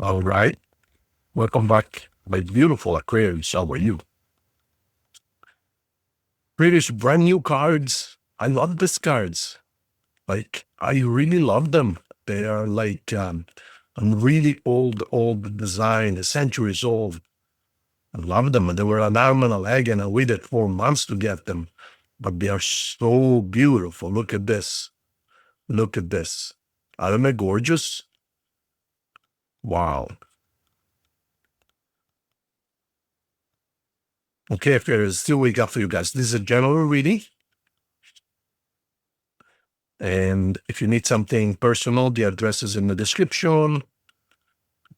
All right. Welcome back, my beautiful Aquarius. How are you? British brand new cards. I love these cards. I really love them. They are a really old design, centuries old. I love them. And they were an arm and a leg, and I waited 4 months to get them. But they are so beautiful. Look at this. Look at this. Aren't they gorgeous? Wow. Okay, if there's still wake up for you guys. This is a general reading. And if you need something personal, the address is in the description.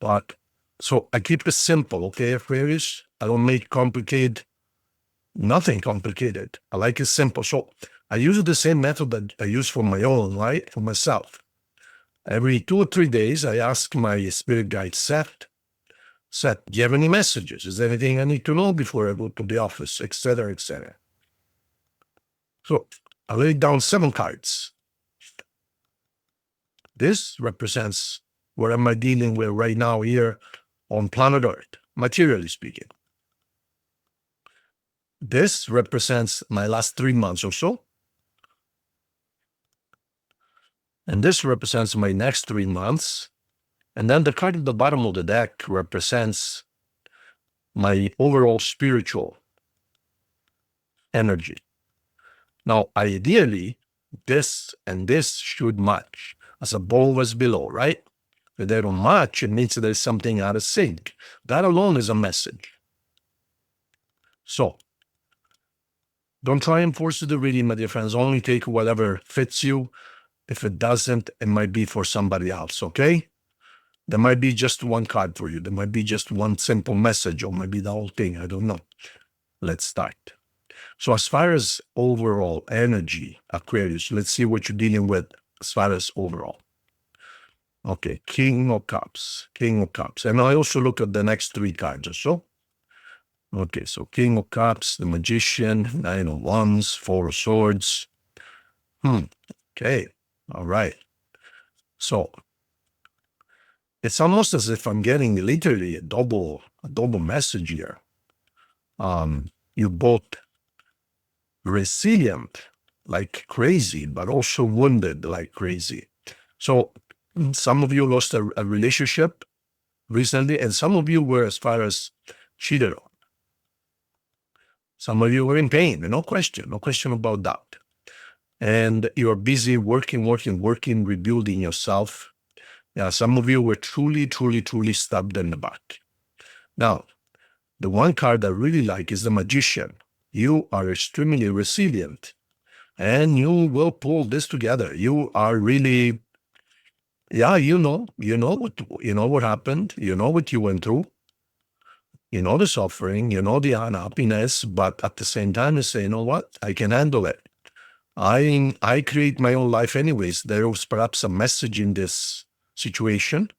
But so I keep it simple, okay, Aquarius? I don't make complicated, nothing complicated. I like it simple. So I use the same method that I use for my own, right? For myself. Every 2 or 3 days, I ask my spirit guide, Sept, do you have any messages? Is there anything I need to know before I go to the office, etc., etc.? So I lay down 7 cards. This represents what am I dealing with right now here on planet Earth, materially speaking. This represents my last 3 months or so. And this represents my next 3 months. And then the card at the bottom of the deck represents my overall spiritual energy. Now, ideally, this and this should match as above as below, right? If they don't match, it means there's something out of sync. That alone is a message. So, don't try and force the reading, my dear friends. Only take whatever fits you. If it doesn't, it might be for somebody else, okay? There might be just one card for you. There might be just one simple message, or maybe the whole thing. I don't know. Let's start. So as far as overall energy, Aquarius, let's see what you're dealing with as far as overall. Okay, King of Cups, King of Cups. And I also look at the next 3 cards or so. Okay, so King of Cups, the Magician, 9 of Wands, 4 of Swords. Okay, all right. So it's almost as if I'm getting literally a double message here. You're both resilient like crazy, but also wounded like crazy. So some of you lost a relationship recently, and some of you were as far as cheated on. Some of you were in pain, no question about that. And you're busy working, rebuilding yourself. Yeah, some of you were truly stabbed in the back. Now, the one card I really like is the Magician. You are extremely resilient, and you will pull this together. You are really, yeah, you know what happened. You know what you went through. You know the suffering. You know the unhappiness. But at the same time, you say, you know what? I can handle it. I create my own life anyways. There was perhaps a message in this situation,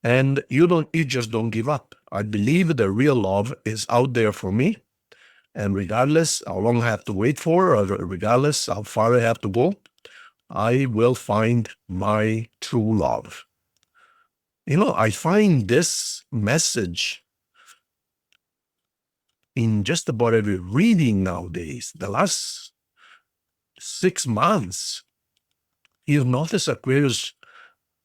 and you just don't give up. I believe the real love is out there for me, and regardless how long I have to wait for, or regardless how far I have to go, I will find my true love. I find this message in just about every reading nowadays. The last 6 months, you've noticed, Aquarius,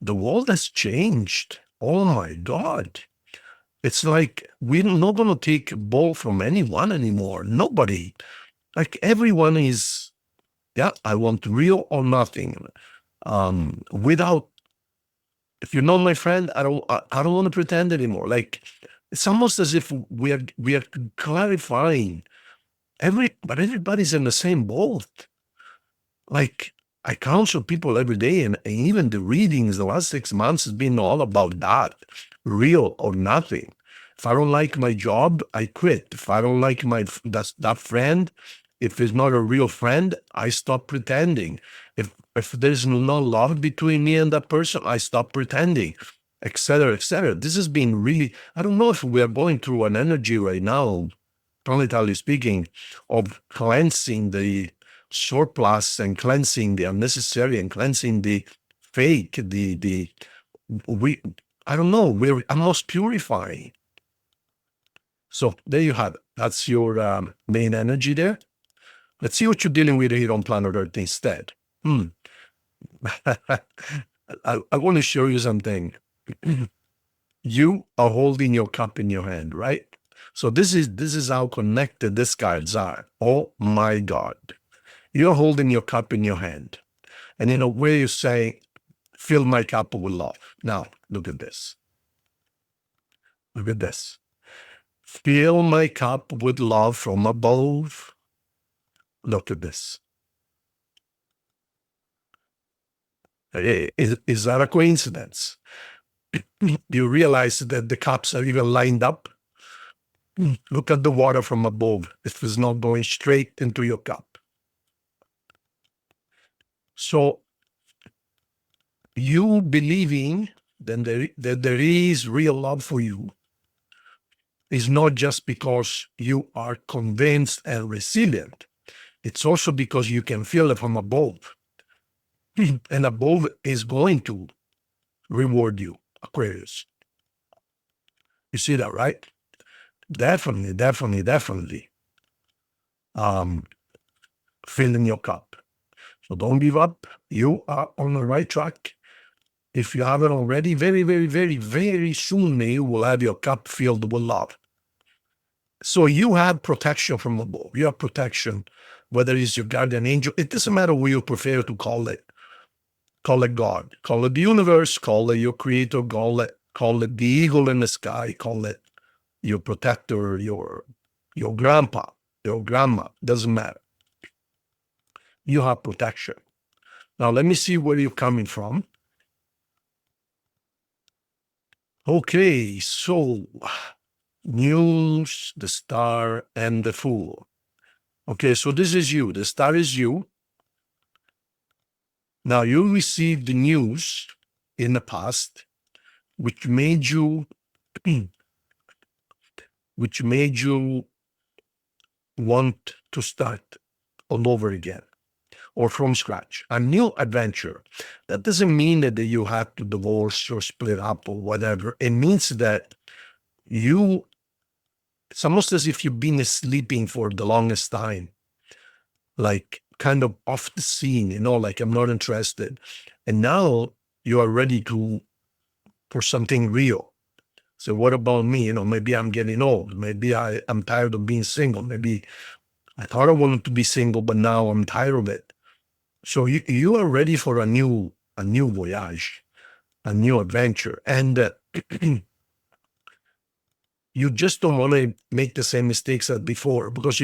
the world has changed. Oh my God. It's like we're not going to take a ball from anyone anymore. Nobody. Like everyone is, yeah, I want real or nothing. Without, if you're not my friend, I don't want to pretend anymore. Like it's almost as if we are clarifying but everybody's in the same boat. Like I counsel people every day, and even the readings the last 6 months has been all about that, real or nothing. If I don't like my job, I quit. If I don't like that friend, if it's not a real friend, I stop pretending. If there's no love between me and that person, I stop pretending, etc., etc. This has been really, I don't know if we are going through an energy right now, planetary speaking, of cleansing the surplus and cleansing the unnecessary and cleansing the fake, I don't know, we're almost purifying. So there you have it. That's your main energy there. Let's see what you're dealing with here on planet Earth instead. I want to show you something. You are holding your cup in your hand, right? So this is how connected these cards are. Oh my God. You're holding your cup in your hand. And in a way you say, fill my cup with love. Now, look at this. Look at this. Fill my cup with love from above. Look at this. Is that a coincidence? Do you realize that the cups are even lined up? Look at the water from above. It is not going straight into your cup. So you believing that there is real love for you is not just because you are convinced and resilient. It's also because you can feel it from above. And above is going to reward you, Aquarius. You see that, right? Definitely, definitely, definitely. Filling your cup. So don't give up. You are on the right track. If you haven't already, very, very, very, very soon you will have your cup filled with love. So you have protection from above. You have protection, whether it's your guardian angel. It doesn't matter what you prefer to call it. Call it God. Call it the universe. Call it your creator. Call it the eagle in the sky. Call it your protector, your grandpa, your grandma. Doesn't matter. You have protection. Now let me see where you're coming from. Okay, so News, the Star, and the Fool. Okay, so this is you. The Star is you. Now you received the news in the past, which made you want to start all over again or from scratch, a new adventure. That doesn't mean that you have to divorce or split up or whatever. It means that it's almost as if you've been sleeping for the longest time, like kind of off the scene, like I'm not interested. And now you are ready for something real. So what about me? Maybe I'm getting old. Maybe I'm tired of being single. Maybe I thought I wanted to be single, but now I'm tired of it. So you are ready for a new voyage, a new adventure. And you just don't want to make the same mistakes as before, because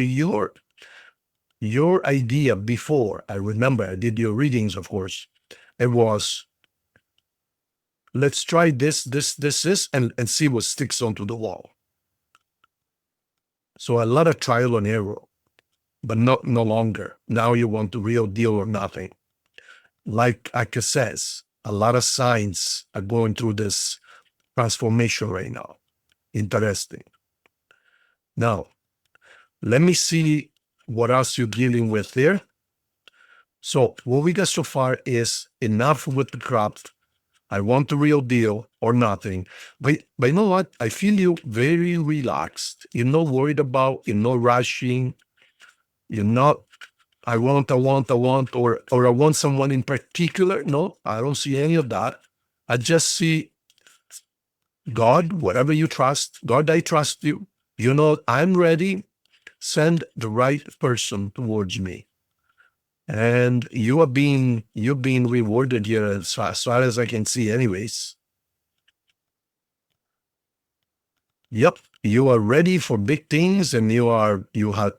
your idea before, I remember I did your readings, of course, it was, let's try this, and see what sticks onto the wall. So a lot of trial and error, but no longer. Now you want the real deal or nothing. Like Aka says, a lot of signs are going through this transformation right now. Interesting. Now, let me see what else you're dealing with there. So what we got so far is enough with the craft. I want the real deal or nothing. But you know what? I feel you very relaxed. You're not worried about, you're not rushing. You're not, I want, or I want someone in particular. No, I don't see any of that. I just see God, whatever you trust. God, I trust you. I'm ready. Send the right person towards me. And you're being rewarded here as far as I can see anyways. Yep, you are ready for big things, and you are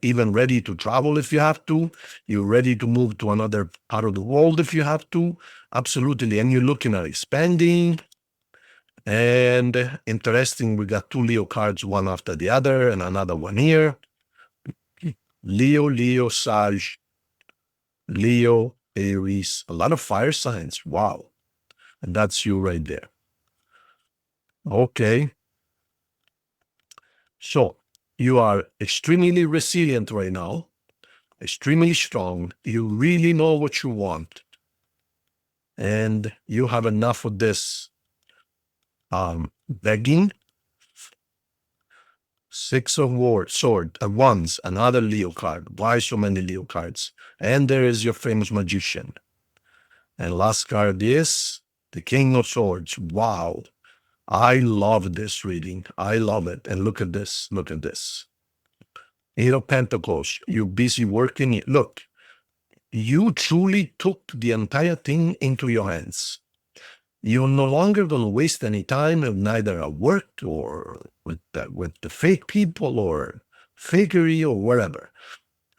even ready to travel if you have to. You're ready to move to another part of the world if you have to. Absolutely. And you're looking at expanding. And interesting, we got two Leo cards, one after the other, and another one here. Leo, Sag, Leo, Aries, a lot of fire signs. Wow. And that's you right there. Okay. So you are extremely resilient right now, extremely strong. You really know what you want. And you have enough of this begging. Six of Wands, another Leo card. Why so many Leo cards? And there is your famous magician. And last card is the King of Swords. Wow. I love this reading. I love it. And look at this. Look at this. Eight of Pentacles. You're busy working. Look, you truly took the entire thing into your hands. You're no longer going to waste any time, neither at work or with the fake people or fakery or wherever.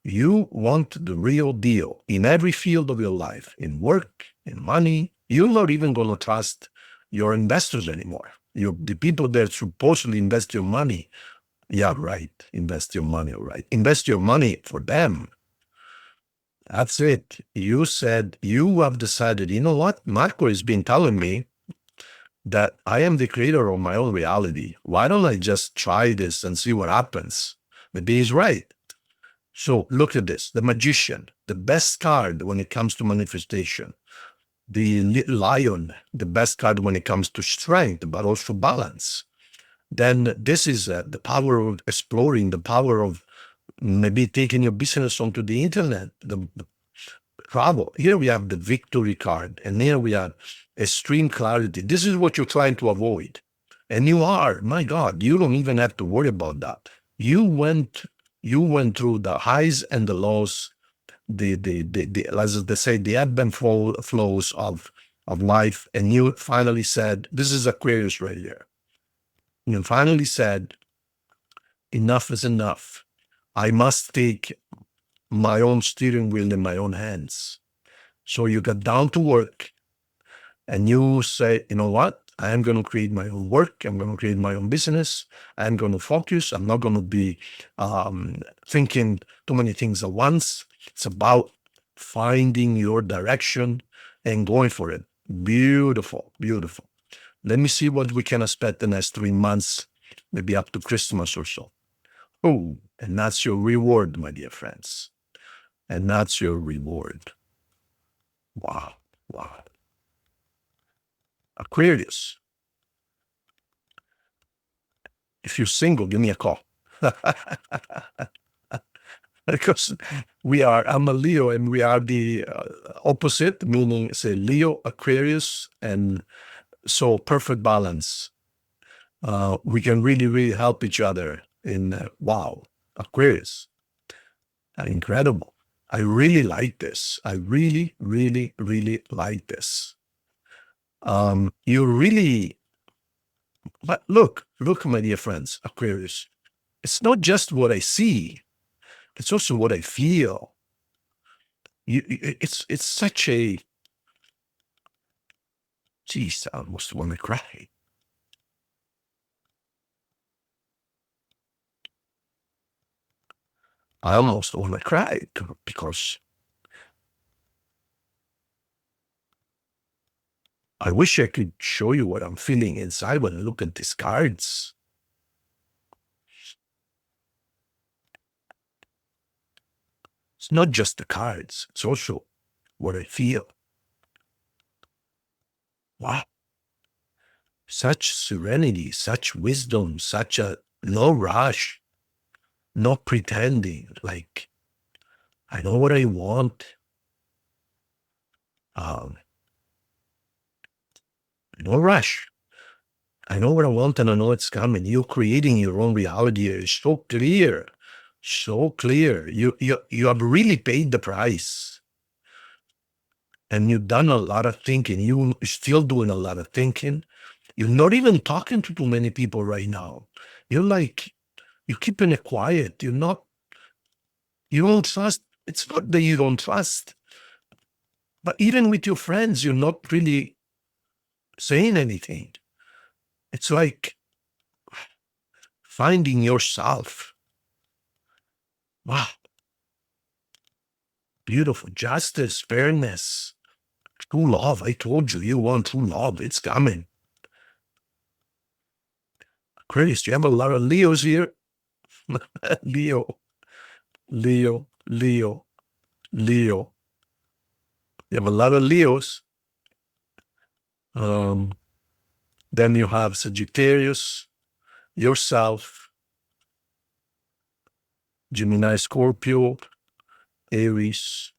You want the real deal in every field of your life, in work, in money. You're not even going to trust your investors anymore. The people that supposedly invest your money. Yeah, right. Invest your money, right. Invest your money for them. That's it. You said you have decided, you know what? Marco has been telling me that I am the creator of my own reality. Why don't I just try this and see what happens? Maybe he's right. So look at this. The Magician, the best card when it comes to manifestation. The Lion, the best card when it comes to strength, but also balance. Then this is the power of exploring, the power of maybe taking your business onto the internet, the travel. Here we have the Victory card, and here we have extreme clarity. This is what you're trying to avoid. And you are, my God, you don't even have to worry about that. You went through the highs and the lows, as they say, the ebb and flows of life, and you finally said, this is Aquarius right here. You finally said, enough is enough. I must take my own steering wheel in my own hands. So you got down to work and you say, you know what? I am going to create my own work. I'm going to create my own business. I'm going to focus. I'm not going to be thinking too many things at once. It's about finding your direction and going for it. Beautiful, beautiful. Let me see what we can expect the next 3 months, maybe up to Christmas or so. Oh, and that's your reward, my dear friends. And that's your reward. Wow, wow. Aquarius. If you're single, give me a call. Because I'm a Leo, and we are the opposite, meaning say Leo, Aquarius, and so perfect balance. We can really, really help each other in, wow, Aquarius. Incredible. I really like this. I really, really, really like this. You really, but look, my dear friends, Aquarius. It's not just what I see. It's also what I feel. It's such a, geez, I almost want to cry. I almost want to cry because I wish I could show you what I'm feeling inside when I look at these cards. It's not just the cards. It's also what I feel. Wow. Such serenity, such wisdom, such a no rush, no pretending, like, I know what I want. No rush. I know what I want and I know it's coming. You're creating your own reality. It's so clear. So clear. You have really paid the price. And you've done a lot of thinking. You're still doing a lot of thinking. You're not even talking to too many people right now. You're keeping it quiet. You don't trust. It's not that you don't trust. But even with your friends, you're not really saying anything. It's like finding yourself. Wow. Beautiful. Justice, fairness, true love. I told you, you want true love. It's coming. Chris, you have a lot of Leos here. Leo, Leo, Leo, Leo. You have a lot of Leos. Then you have Sagittarius, yourself, Gemini-Scorpio, Aries,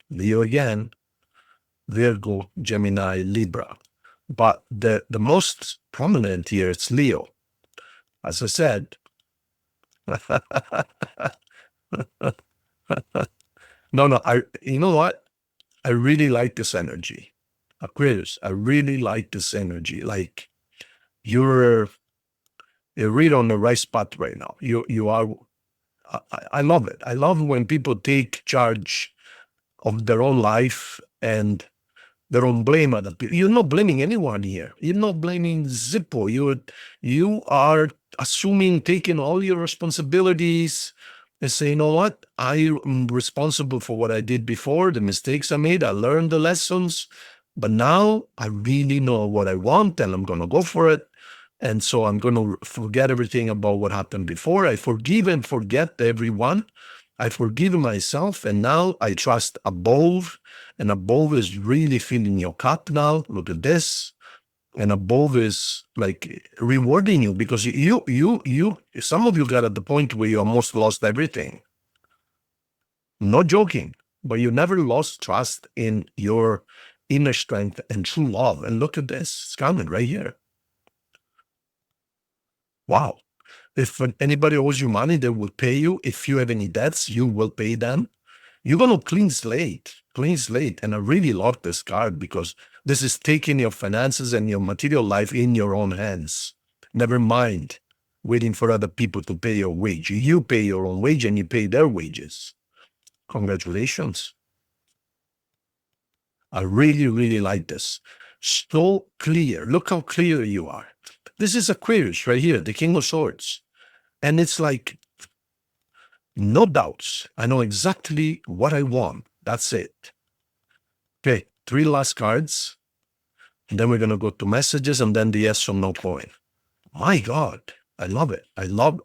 Leo again, Virgo, Gemini, Libra. But the most prominent here is Leo. As I said, no, you know what? I really like this energy. Aquarius, I really like this energy. Like you're really on the right spot right now. You are, I love it. I love when people take charge of their own life and they don't blame other people. You're not blaming anyone here. You're not blaming Zippo. You are assuming, taking all your responsibilities and say, you know what? I am responsible for what I did before, the mistakes I made. I learned the lessons, but now I really know what I want and I'm going to go for it. And so I'm going to forget everything about what happened before. I forgive and forget everyone. I forgive myself, and now I trust above, and above is really filling your cup now. Look at this. And above is like rewarding you because some of you got at the point where you almost lost everything. Not joking, but you never lost trust in your inner strength and true love. And look at this. It's coming right here. Wow. If anybody owes you money, they will pay you. If you have any debts, you will pay them. You're going to clean slate. And I really love this card because this is taking your finances and your material life in your own hands. Never mind waiting for other people to pay your wage. You pay your own wage and you pay their wages. Congratulations. I really, really like this. So clear. Look how clear you are. This is Aquarius right here, the King of Swords. And it's like, no doubts. I know exactly what I want. That's it. Okay, 3 last cards. And then we're going to go to messages and then the yes or no coin. My God, I love it. I love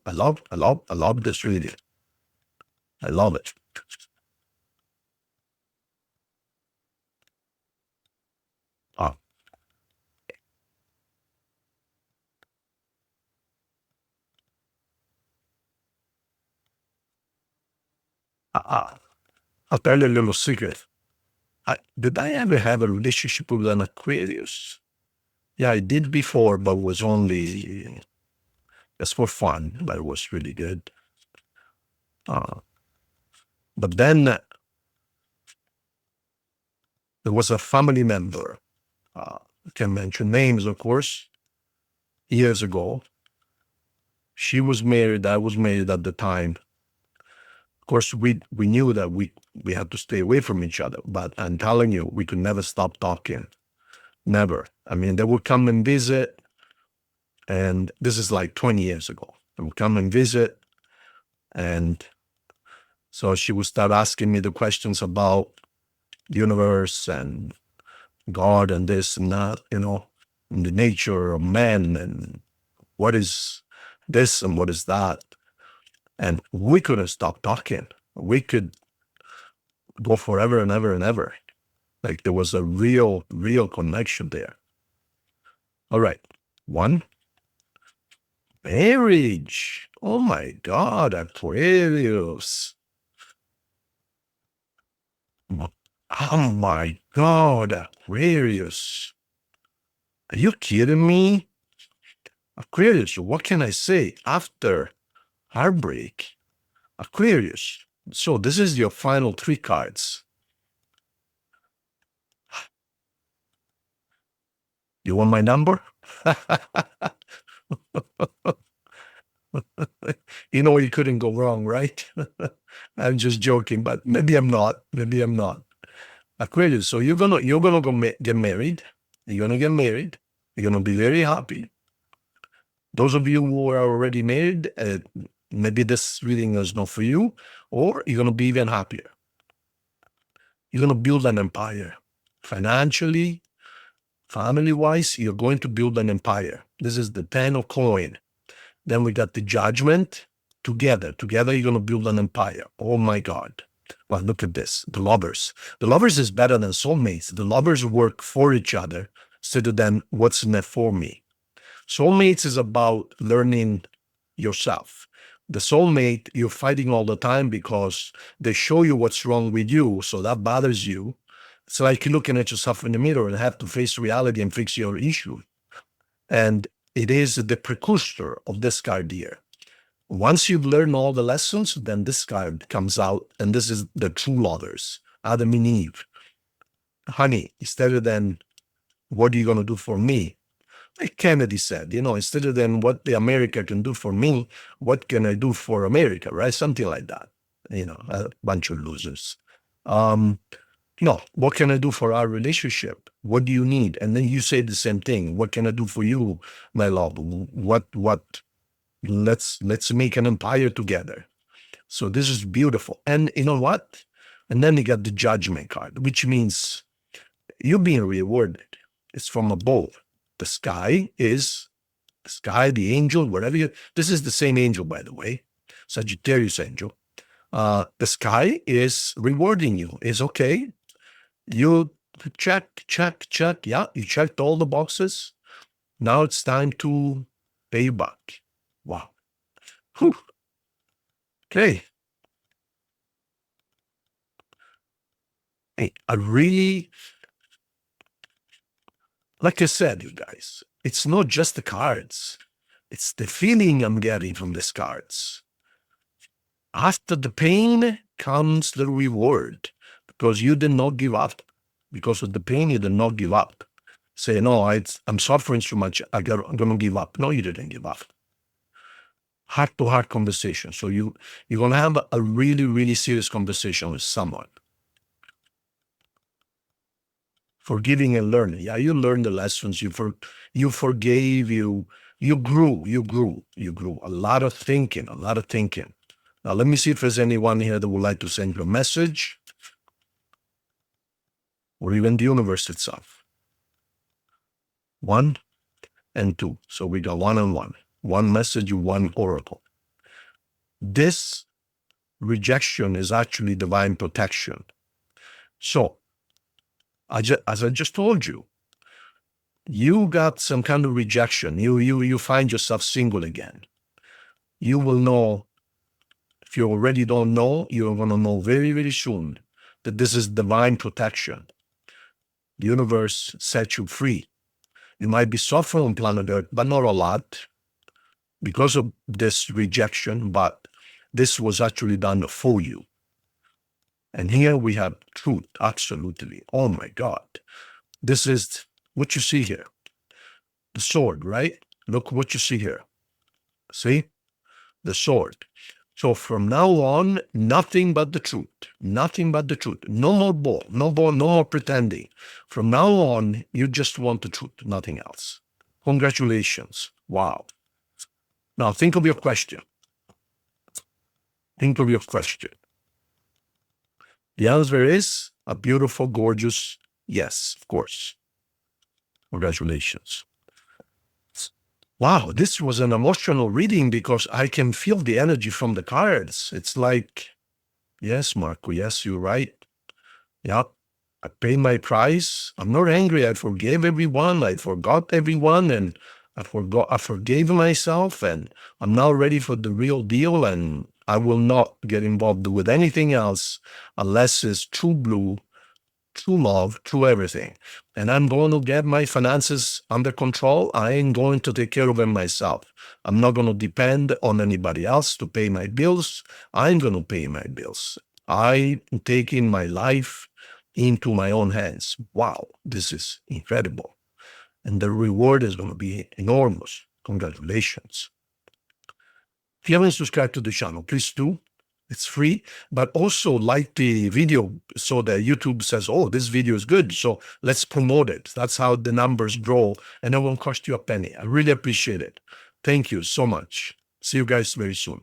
this reading. I love it. I'll tell you a little secret. Did I ever have a relationship with an Aquarius? Yeah, I did before, but it was only just for fun, but it was really good. But then there was a family member, I can't mention names, of course, years ago. She was married, I was married at the time. Of course, we knew that we had to stay away from each other, but I'm telling you, we could never stop talking. Never. I mean, they would come and visit, and this is like 20 years ago. They would come and visit, and so she would start asking me the questions about the universe and God and this and that, and the nature of man and what is this and what is that. And we couldn't stop talking. We could go forever and ever and ever. Like there was a real connection there. All right. 1, marriage. Oh my God, Aquarius. Oh my God, Aquarius. Are you kidding me? Aquarius, what can I say? After heartbreak, Aquarius. So this is your final 3 cards. You want my number? You couldn't go wrong, right? I'm just joking, but maybe I'm not. Aquarius, so you're gonna get married. You're gonna get married. You're gonna be very happy. Those of you who are already married, maybe this reading is not for you, or you're gonna be even happier. You're gonna build an empire. Financially, family-wise, you're going to build an empire. This is the 10 of coin. Then we got the Judgment. Together, you're going to build an empire. Oh my God. Well, look at this. The Lovers. The Lovers is better than soulmates. The Lovers work for each other instead of then what's in it for me. Soulmates is about learning yourself. The soulmate, you're fighting all the time because they show you what's wrong with you, so that bothers you. It's like you're looking at yourself in the mirror and have to face reality and fix your issue. And it is the precursor of this card here. Once you've learned all the lessons, then this card comes out, and this is the true lovers, Adam and Eve. Honey, instead of then, what are you going to do for me? Like Kennedy said, instead of then what the America can do for me, what can I do for America, right? Something like that. A bunch of losers. No, what can I do for our relationship? What do you need? And then you say the same thing. What can I do for you, my love? Let's make an empire together. So this is beautiful. And you know what? And then you got the Judgment card, which means you're being rewarded. It's from above. The sky, the angel, wherever this is the same angel, by the way, Sagittarius angel. The sky is rewarding you. It's okay. You check. Yeah, you checked all the boxes. Now it's time to pay you back. Wow. Whew. Okay. Hey, like I said, you guys, it's not just the cards. It's the feeling I'm getting from these cards. After the pain comes the reward, because you did not give up. Because of the pain, you did not give up. Say, no, I'm suffering too much. I'm going to give up. No, you didn't give up. Heart-to-heart conversation. So you're going to have a really, really serious conversation with someone. Forgiving and learning. Yeah, you learned the lessons. You forgave. You grew. A lot of thinking. Now, let me see if there's anyone here that would like to send you a message, or even the universe itself. 1 and 2. So we got 1 and 1. 1 message, 1 oracle. This rejection is actually divine protection. So, as I just told you, you got some kind of rejection. You find yourself single again. You will know. If you already don't know, you're going to know very, very soon that this is divine protection. The universe sets you free. You might be suffering on planet Earth, but not a lot because of this rejection, but this was actually done for you. And here we have truth, absolutely. Oh my God. This is what you see here. The sword, right? Look what you see here. See? The sword. So from now on, nothing but the truth. Nothing but the truth. No more bull, no more pretending. From now on, you just want the truth, nothing else. Congratulations. Wow. Now think of your question. The answer is a beautiful, gorgeous yes, of course. Congratulations. Wow, this was an emotional reading because I can feel the energy from the cards. It's like, yes, Marco, yes, you're right. Yeah, I paid my price. I'm not angry. I forgave everyone. I forgot everyone, and I forgave myself, and I'm now ready for the real deal, and I will not get involved with anything else unless it's true blue, true love, true everything. And I'm going to get my finances under control. I ain't going to take care of them myself. I'm not going to depend on anybody else to pay my bills. I'm going to pay my bills. I'm taking my life into my own hands. Wow, this is incredible. And the reward is going to be enormous. Congratulations. If you haven't subscribed to the channel, please do. It's free, but also like the video so that YouTube says, oh, this video is good, so let's promote it. That's how the numbers grow, and it won't cost you a penny. I really appreciate it. Thank you so much. See you guys very soon.